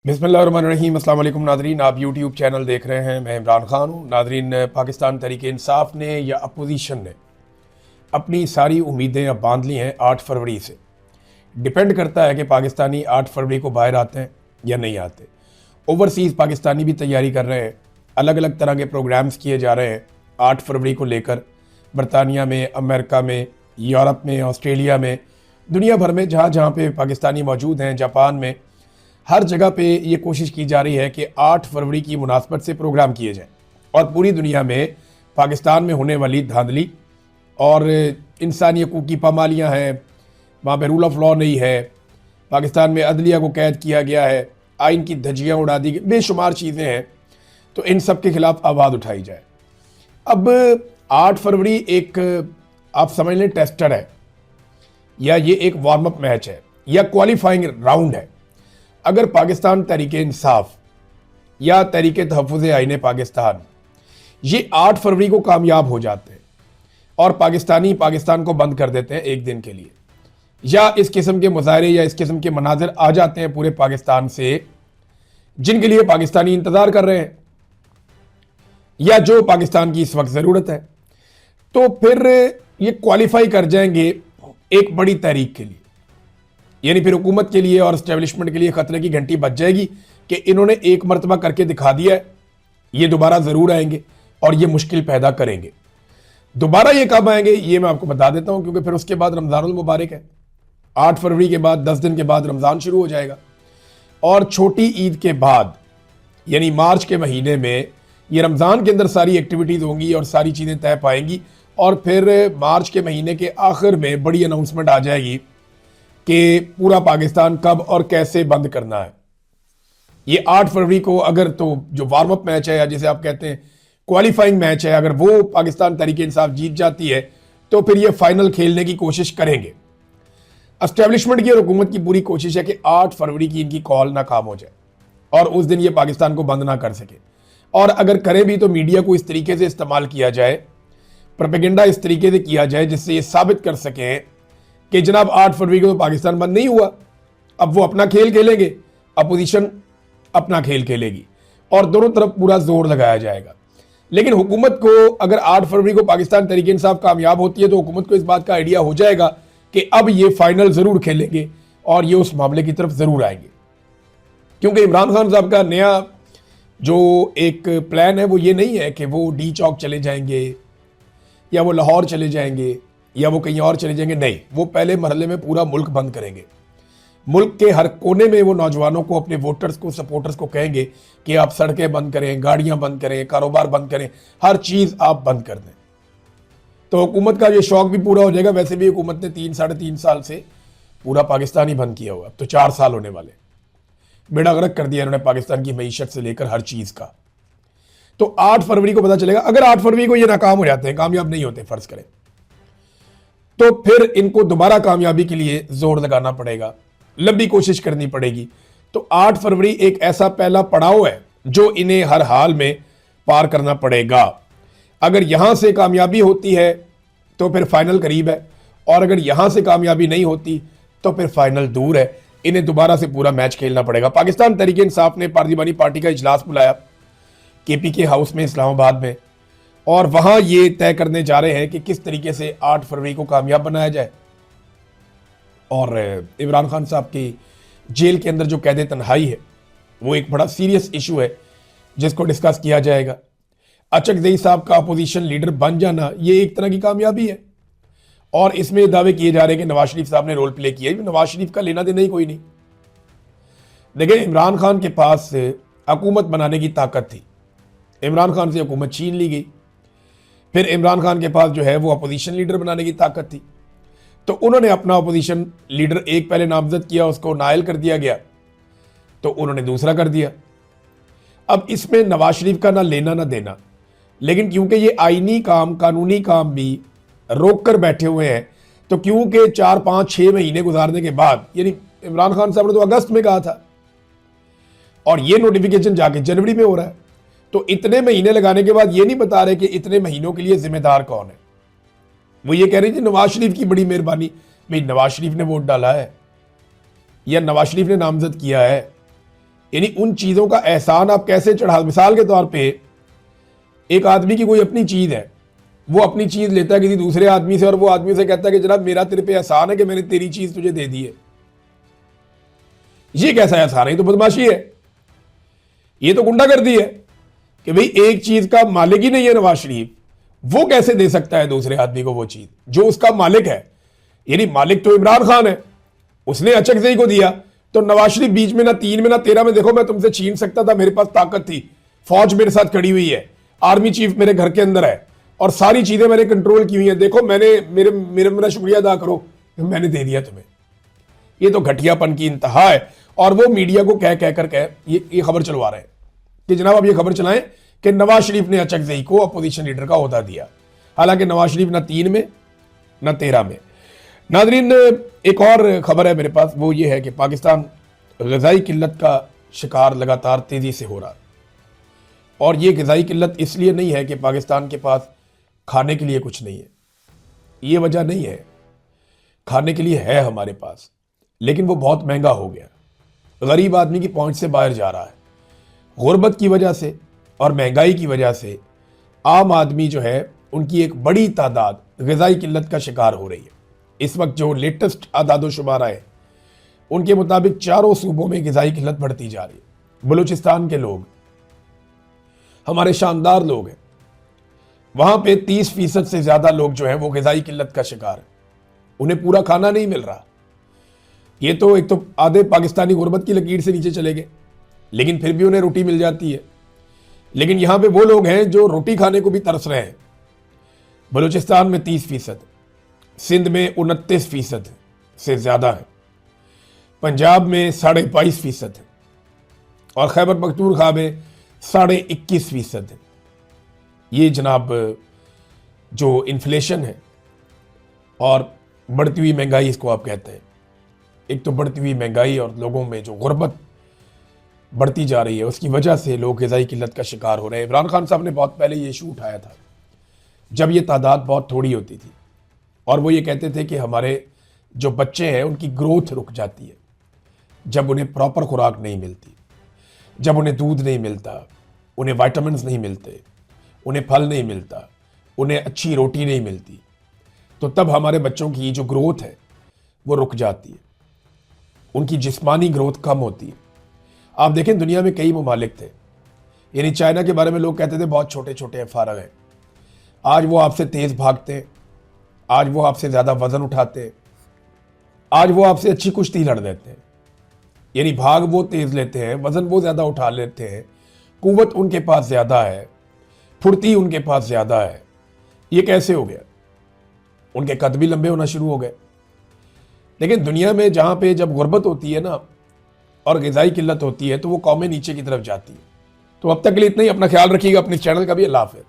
बिस्मिल्लाहिर्रहमानिर्रहीम। अस्सलाम वालेकुम नादरीन, आप यूट्यूब चैनल देख रहे हैं। मैं इमरान खान हूँ। नादरीन, पाकिस्तान तहरीक इंसाफ ने या अपोजिशन ने अपनी सारी उम्मीदें अब बांध ली हैं 8 फरवरी से। डिपेंड करता है कि पाकिस्तानी 8 फरवरी को बाहर आते हैं या नहीं आते। ओवरसीज़ पाकिस्तानी भी तैयारी कर रहे हैं, अलग अलग तरह के प्रोग्राम्स किए जा रहे हैं 8 फरवरी को लेकर। बरतानिया में, अमेरिका में, यूरोप में, ऑस्ट्रेलिया में, दुनिया भर में जहाँ जहाँ पे पाकिस्तानी मौजूद हैं, जापान में, हर जगह पे ये कोशिश की जा रही है कि 8 फरवरी की मुनासबत से प्रोग्राम किए जाएं और पूरी दुनिया में पाकिस्तान में होने वाली धांधली और इंसानी हकूक़ की पामालियाँ हैं, वहाँ पे रूल ऑफ लॉ नहीं है, पाकिस्तान में अदलिया को कैद किया गया है, आइन की धज्जियाँ उड़ा दी गई, बेशुमार चीज़ें हैं। तो इन सब के खिलाफ आवाज़ उठाई जाए। अब 8 फरवरी एक आप समझ लें टेस्टर है, या ये एक वार्म अप मैच है, या क्वालिफाइंग राउंड है। अगर पाकिस्तान तहरीक इंसाफ या तहरीक तहफ़्फ़ुज़ आईन पाकिस्तान ये 8 फरवरी को कामयाब हो जाते हैं और पाकिस्तान को बंद कर देते हैं एक दिन के लिए, या इस किस्म के मुजाहरे या इस किस्म के मनाजर आ जाते हैं पूरे पाकिस्तान से जिनके लिए पाकिस्तानी इंतज़ार कर रहे हैं या जो पाकिस्तान की इस वक्त ज़रूरत है, तो फिर ये क्वालिफाई कर जाएंगे एक बड़ी तहरीक के लिए। यानी फिर हुकूमत के लिए और एस्टेब्लिशमेंट के लिए खतरे की घंटी बज जाएगी कि इन्होंने एक मरतबा करके दिखा दिया है, ये दोबारा ज़रूर आएंगे और ये मुश्किल पैदा करेंगे। दोबारा ये कब आएंगे ये मैं आपको बता देता हूँ, क्योंकि फिर उसके बाद रमज़ानुल मुबारक है। 8 फरवरी के बाद 10 दिन के बाद रमज़ान शुरू हो जाएगा और छोटी ईद के बाद यानी मार्च के महीने में ये रमज़ान के अंदर सारी एक्टिविटीज़ होंगी और सारी चीज़ें तय पाएंगी और फिर मार्च के महीने के आखिर में बड़ी अनाउंसमेंट आ जाएगी कि पूरा पाकिस्तान कब और कैसे बंद करना है। ये 8 फरवरी को अगर तो जो वार्म अप मैच है या जिसे आप कहते हैं क्वालिफाइंग मैच है, अगर वो पाकिस्तान तहरीक इंसाफ जीत जाती है तो फिर ये फाइनल खेलने की कोशिश करेंगे। एस्टेब्लिशमेंट की और हुकूमत की पूरी कोशिश है कि 8 फरवरी की इनकी कॉल नाकाम हो जाए और उस दिन ये पाकिस्तान को बंद ना कर सके, और अगर करें भी तो मीडिया को इस तरीके से इस्तेमाल किया जाए, प्रोपेगेंडा इस तरीके से किया जाए जिससे ये साबित कर सकें कि जनाब 8 फरवरी को तो पाकिस्तान बंद नहीं हुआ, अब वो अपना खेल खेलेंगे, अपोजिशन अपना खेल खेलेगी और दोनों तरफ पूरा जोर लगाया जाएगा। लेकिन हुकूमत को अगर 8 फरवरी को पाकिस्तान तहरीक इंसाफ कामयाब होती है तो हुकूमत को इस बात का आइडिया हो जाएगा कि अब ये फाइनल ज़रूर खेलेंगे और ये उस मामले की तरफ ज़रूर आएंगे। क्योंकि इमरान खान साहब का नया जो एक प्लान है वो ये नहीं है कि वो डी चौक चले जाएंगे या वो लाहौर चले जाएंगे या वो कहीं और चले जाएंगे। नहीं, वो पहले मरहले में पूरा मुल्क बंद करेंगे। मुल्क के हर कोने में वो नौजवानों को, अपने वोटर्स को, सपोर्टर्स को कहेंगे कि आप सड़कें बंद करें, गाड़ियां बंद करें, कारोबार बंद करें, हर चीज़ आप बंद कर दें। तो हुकूमत का ये शौक भी पूरा हो जाएगा। वैसे भी हुकूमत ने 3-3.5 साल से पूरा पाकिस्तान ही बंद किया हुआ, अब तो 4 साल होने वाले। बेड़ा गर्क कर दिया इन्होंने पाकिस्तान की मईशत से लेकर हर चीज़ का। तो 8 फरवरी को पता चलेगा। अगर 8 फरवरी को ये नाकाम हो जाते हैं, कामयाब नहीं होते फ़र्ज़ करें, तो फिर इनको दोबारा कामयाबी के लिए जोर लगाना पड़ेगा, लंबी कोशिश करनी पड़ेगी। तो 8 फरवरी एक ऐसा पहला पड़ाव है जो इन्हें हर हाल में पार करना पड़ेगा। अगर यहां से कामयाबी होती है तो फिर फाइनल करीब है, और अगर यहां से कामयाबी नहीं होती तो फिर फाइनल दूर है। इन्हें दोबारा से पूरा मैच खेलना पड़ेगा। पाकिस्तान तहरीक इंसाफ ने पार्लिमानी पार्टी का इजलास बुलाया KPK हाउस में इस्लामाबाद में, और वहाँ ये तय करने जा रहे हैं कि किस तरीके से 8 फरवरी को कामयाब बनाया जाए। और इमरान खान साहब की जेल के अंदर जो कैद तन्हाई है वो एक बड़ा सीरियस इशू है जिसको डिस्कस किया जाएगा। अचकज़ई साहब का अपोजिशन लीडर बन जाना ये एक तरह की कामयाबी है, और इसमें दावे किए जा रहे हैं कि नवाज शरीफ साहब ने रोल प्ले किया। नवाज शरीफ का लेना देना ही कोई नहीं। देखिए, इमरान खान के पास हुकूमत बनाने की ताकत थी, इमरान खान से हुकूमत छीन ली गई। फिर इमरान खान के पास जो है वो अपोजिशन लीडर बनाने की ताकत थी, तो उन्होंने अपना अपोजिशन लीडर एक पहले नामजद किया, उसको नायल कर दिया गया, तो उन्होंने दूसरा कर दिया। अब इसमें नवाज शरीफ का ना लेना ना देना, लेकिन क्योंकि ये आईनी काम, कानूनी काम भी रोक कर बैठे हुए हैं, तो क्योंकि 4-5-6 महीने गुजारने के बाद, यानी इमरान खान साहब ने तो अगस्त में कहा था और ये नोटिफिकेशन जाके जनवरी में हो रहा है, तो इतने महीने लगाने के बाद ये नहीं बता रहे कि इतने महीनों के लिए जिम्मेदार कौन है। वो ये कह रही थी नवाज शरीफ की बड़ी मेहरबानी। भाई, नवाज शरीफ ने वोट डाला है या नवाज शरीफ ने नामजद किया है यानी उन चीज़ों का एहसान आप कैसे चढ़ा, मिसाल के तौर पे एक आदमी की कोई अपनी चीज़ है, वो अपनी चीज़ लेता है किसी दूसरे आदमी से और वो आदमी से कहता है कि जनाब मेरा तेरे पे एहसान है कि मैंने तेरी चीज़ तुझे दे दी है। ये कैसा एहसान है? ये तो बदमाशी है, ये तो गुंडागर्दी है कि भाई एक चीज़ का मालिक ही नहीं है नवाज शरीफ, वो कैसे दे सकता है दूसरे आदमी को वो चीज़ जो उसका मालिक है। यानी मालिक तो इमरान खान है, उसने अचकज़ई को दिया, तो नवाज शरीफ बीच में ना 3 में ना 13 में, देखो मैं तुमसे छीन सकता था, मेरे पास ताकत थी, फौज मेरे साथ खड़ी हुई है, आर्मी चीफ मेरे घर के अंदर है और सारी चीजें मैंने कंट्रोल की हुई हैं, देखो मैंने मेरा शुक्रिया अदा करो, मैंने दे दिया तुम्हें। ये तो घटियापन की इंतहा है। और वो मीडिया को कह ये खबर चलवा रहे हैं कि जनाब अब ये खबर चलाएं कि नवाज शरीफ ने अचकज़ई को अपोजिशन लीडर का ओहदा दिया, हालांकि नवाज शरीफ ना 3 में ना 13 में। नाजरीन, एक और खबर है मेरे पास, वो ये है कि पाकिस्तान ग़िज़ाई किल्लत का शिकार लगातार तेज़ी से हो रहा है। और ये ग़िज़ाई किल्लत इसलिए नहीं है कि पाकिस्तान के पास खाने के लिए कुछ नहीं है, ये वजह नहीं है। खाने के लिए है हमारे पास, लेकिन वो बहुत महंगा हो गया, गरीब आदमी की पहुंच से बाहर जा रहा है। गुर्बत की वजह से और महंगाई की वजह से आम आदमी जो है उनकी एक बड़ी तादाद ग़िज़ाई किल्लत का शिकार हो रही है। इस वक्त जो लेटेस्ट आदादो शुमारा है उनके मुताबिक चारों सूबों में ग़िज़ाई किल्लत बढ़ती जा रही है। बलूचिस्तान के लोग हमारे शानदार लोग हैं, वहां पे 30% से ज्यादा लोग जो हैं वो ग़िज़ाई किल्लत का शिकार है, उन्हें पूरा खाना नहीं मिल रहा। ये तो एक तो आधे पाकिस्तानी गुर्बत की लकीर से नीचे चले गए, लेकिन फिर भी उन्हें रोटी मिल जाती है। लेकिन यहां पे वो लोग हैं जो रोटी खाने को भी तरस रहे हैं। बलूचिस्तान में 30%, सिंध में 29% से ज्यादा है, पंजाब में 22.5% है और खैबर पख्तूनख्वा में 21.5% है। ये जनाब जो इन्फ्लेशन है और बढ़ती हुई महंगाई इसको आप कहते हैं, एक तो बढ़ती हुई महंगाई और लोगों में जो गुर्बत बढ़ती जा रही है उसकी वजह से लोग ग़िज़ाई किल्लत का शिकार हो रहे हैं। इमरान खान साहब ने बहुत पहले ये इशू उठाया था जब ये तादाद बहुत थोड़ी होती थी, और वो ये कहते थे कि हमारे जो बच्चे हैं उनकी ग्रोथ रुक जाती है जब उन्हें प्रॉपर खुराक नहीं मिलती, जब उन्हें दूध नहीं मिलता, उन्हें विटामिन्स नहीं मिलते, उन्हें फल नहीं मिलता, उन्हें अच्छी रोटी नहीं मिलती, तो तब हमारे बच्चों की जो ग्रोथ है वो रुक जाती है, उनकी जिस्मानी ग्रोथ कम होती है। आप देखें दुनिया में कई ममालिक थे, यानी चाइना के बारे में लोग कहते थे बहुत छोटे छोटे हैं, फारग हैं, आज वो आपसे तेज़ भागते हैं, आज वो आपसे ज़्यादा वज़न उठाते हैं, आज वो आपसे अच्छी कुश्ती लड़ देते हैं। यानी भाग वो तेज़ लेते हैं, वज़न वो ज़्यादा उठा लेते हैं, कुव्वत उनके पास ज़्यादा है, फुर्ती उनके पास ज़्यादा है। ये कैसे हो गया? उनके कद भी लंबे होना शुरू हो गए। लेकिन दुनिया में जहाँ पे जब गुर्बत होती है ना और ग़िज़ाई किल्लत होती है तो वो कौमें नीचे की तरफ जाती है। तो अब तक के लिए इतना ही, अपना ख्याल रखिएगा, अपने चैनल का भी। अल्लाह हाफ़िज़।